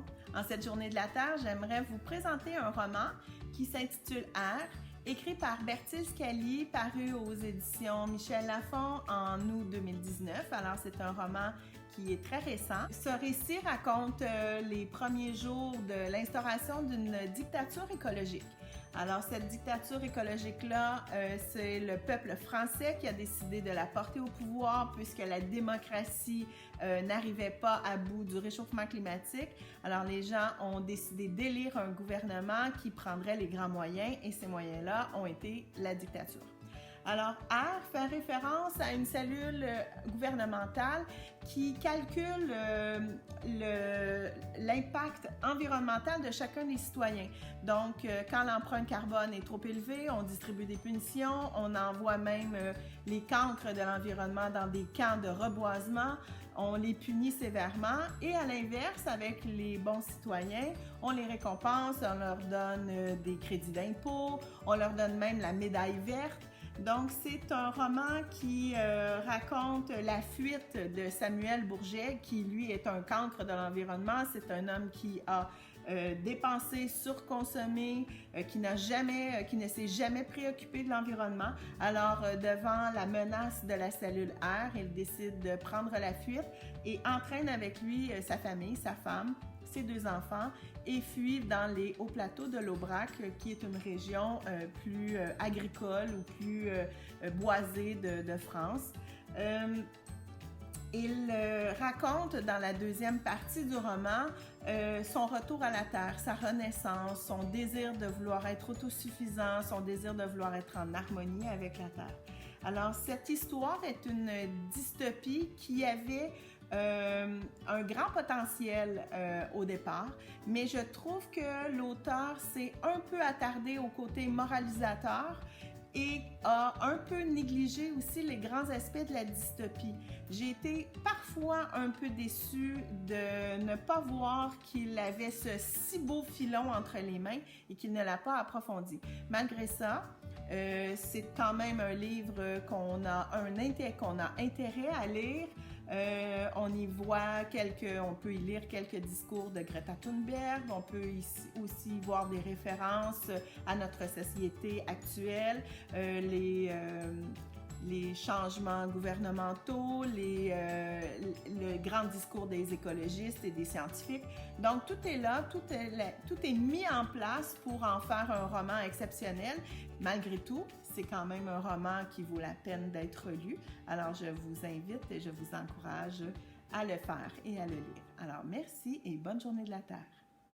monde. En cette journée de la Terre, j'aimerais vous présenter un roman qui s'intitule Air, écrit par Bertil Scali, paru aux éditions Michel Lafon en août 2019. Alors, c'est un roman qui est très récent. Ce récit raconte les premiers jours de l'instauration d'une dictature écologique. Alors, cette dictature écologique-là, c'est le peuple français qui a décidé de la porter au pouvoir puisque la démocratie n'arrivait pas à bout du réchauffement climatique. Alors, les gens ont décidé d'élire un gouvernement qui prendrait les grands moyens et ces moyens-là ont été la dictature. Alors, Air fait référence à une cellule gouvernementale qui calcule l'impact environnemental de chacun des citoyens. Donc, quand l'empreinte carbone est trop élevée, on distribue des punitions, on envoie même les cancres de l'environnement dans des camps de reboisement, on les punit sévèrement et à l'inverse, avec les bons citoyens, on les récompense, on leur donne des crédits d'impôt, on leur donne même la médaille verte. Donc, c'est un roman qui raconte la fuite de Samuel Bourget, qui lui est un cancre de l'environnement. C'est un homme qui a dépensé, surconsommé, qui ne s'est jamais préoccupé de l'environnement. Alors, devant la menace de la cellule Air, il décide de prendre la fuite et entraîne avec lui sa famille, sa femme, ses 2 enfants et fuit dans les hauts plateaux de l'Aubrac, qui est une région plus agricole ou plus boisée de France. Il raconte dans la deuxième partie du roman son retour à la Terre, sa renaissance, son désir de vouloir être autosuffisant, son désir de vouloir être en harmonie avec la Terre. Alors, cette histoire est une dystopie qui avait un grand potentiel au départ, mais je trouve que l'auteur s'est un peu attardé au côté moralisateur et a un peu négligé aussi les grands aspects de la dystopie. J'ai été parfois un peu déçue de ne pas voir qu'il avait ce si beau filon entre les mains et qu'il ne l'a pas approfondi. Malgré ça, c'est quand même un livre qu'on a intérêt à lire. On peut y lire quelques discours de Greta Thunberg, on peut aussi voir des références à notre société actuelle, les changements gouvernementaux, le grand discours des écologistes et des scientifiques. Donc, tout est là, tout est mis en place pour en faire un roman exceptionnel. Malgré tout, c'est quand même un roman qui vaut la peine d'être lu. Alors, je vous invite et je vous encourage à le faire et à le lire. Alors, merci et bonne journée de la Terre.